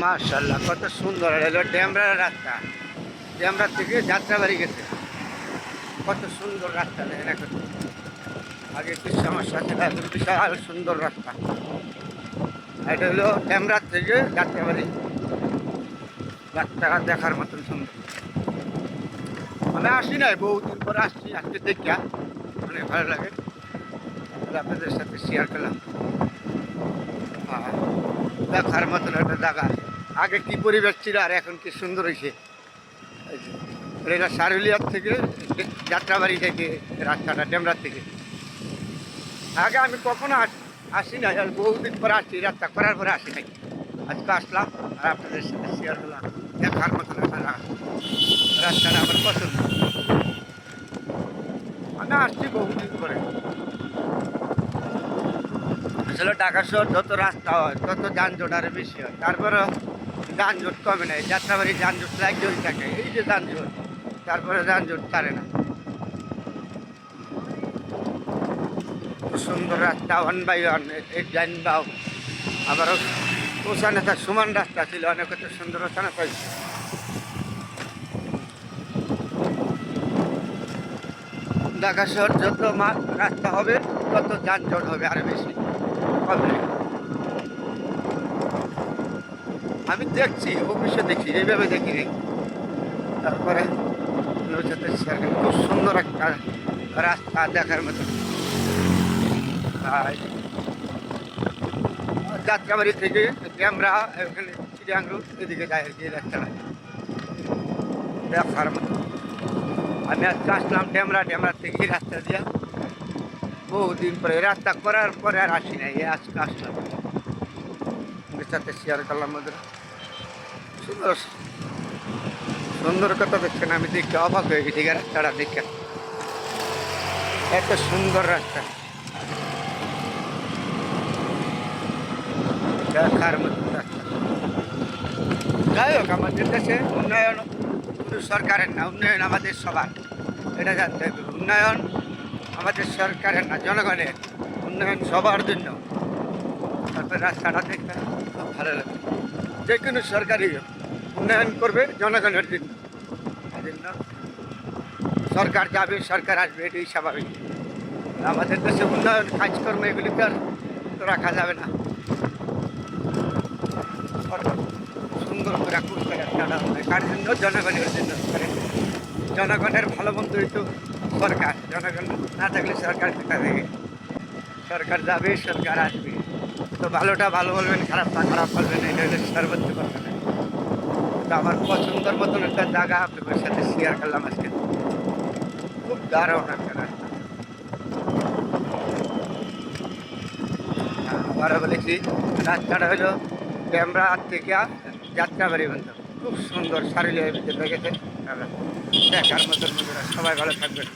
মাশাআল্লাহ, কত সুন্দর হলো ড্যামরার রাস্তা। ড্যামরা থেকে যাত্রাবাড়ি গেছে, কত সুন্দর রাস্তা দেখেন। এখন আগে কি সমস্যা ছিল, এখন বিশাল সুন্দর রাস্তা। এটা হলো ড্যামরা থেকে যাত্রাবাড়ি, রাস্তাটা দেখার মতন সুন্দর। আমি আসি নাই, বহুদিন পরে আসছি, আজকে দেখা অনেক ভালো লাগে, আপনাদের সাথে শেয়ার করলাম। দেখার মতন একটা জায়গা। আগে কি পরিবেশ ছিল আর এখন কি সুন্দর হয়েছে। এটা সারুলিয়ার থেকে যাত্রাবাড়ি থেকে রাস্তাটা ডেমরার থেকে। আগে আমি কখনো আসি নাই, আর বহুদিন পরে আসছি, রাস্তা করার পরে আসি নাই। আজকে আসলাম আর আপনাদের সাথে শেয়ার করলাম। দেখার মতন একটা জায়গা, রাস্তাটা আমার পছন্দ। আমি আসছি বহুদিন পরে। আসলে ঢাকা শহর যত রাস্তা হয় তত যানজট আরও বেশি হয়, তারপরে যানজট কমে নাই। যাত্রাবাড়ি যানজট লাগতেই থাকে, এই যে যানজট, তারপরে যানজট ছাড়ে না। সুন্দর রাস্তা, ওয়ান বাই ওয়ান এই লাইন দাও। আবারও ওখানে তার সমান রাস্তা ছিল, অনেক কত সুন্দর ওখানে পাইছে। ঢাকা শহর যত রাস্তা হবে তত যানজট হবে আরো বেশি, কমে। আমি দেখছি, অফিসে দেখছি, এইভাবে দেখিনি। তারপরে খুব সুন্দর একটা রাস্তা দেখার মতো। যাত্রাবাড়ি থেকে ড্যামরা ওখানে চিড়িয়াং রোড এদিকে যায় আর কি, রাস্তাটা দেখার মতো। আমি আজকে আসলাম ড্যামরা, ড্যামরা থেকে রাস্তা দিয়া বহুদিন পরে, রাস্তা করার পরে আর আসি নাই, আজকে আসলাম, ওদের সাথে শেয়ার করলাম। ওদের সুন্দর সুন্দর কথা দেখছেন, আমি দেখতে অবাক হয়ে গেছি রাস্তাটা দেখে, এত সুন্দর রাস্তা দেখার মতো রাস্তা। যাই হোক, আমাদের দেশে উন্নয়ন শুধু সরকারের না, উন্নয়ন আমাদের সবার, এটা জানতে হবে। উন্নয়ন আমাদের সরকারের না, জনগণের উন্নয়ন সবার জন্য। তারপরে রাস্তাটা দেখতে খুব ভালো লাগে। যে কোনো সরকারই উন্নয়ন করবে জনগণের জন্য, জন্য সরকার যাবে, সরকার আসবে, এটাই স্বাভাবিক। আমাদের দেশে উন্নয়ন কাজকর্ম এগুলিকে আর তো রাখা যাবে না। সুন্দর করে করতে রাস্তাটা হয় কার জন্য? জনগণের জন্য। জনগণের ভালো মন্দই তো সরকার, জনগণ না থাকলে সরকার কোথা থেকে? সরকার যাবে, সরকার আসবে, তো ভালোটা ভালো বলবেন, খারাপটা খারাপ বলবেন, এটা হলে সর্বোচ্চ কথা না। তো আমার পছন্দের মতন একটা জায়গা আপনাদের সাথে শেয়ার করলাম আজকে। খুব দারুণ একটা রাস্তা। আবারও বলেছি, রাস্তাটা হলো ড্যামরা থেকে যাত্রাবাড়ি পর্যন্ত, খুব সুন্দর সারিলে লেগেছে। দেখার মতন, সবাই ভালো থাকবেন।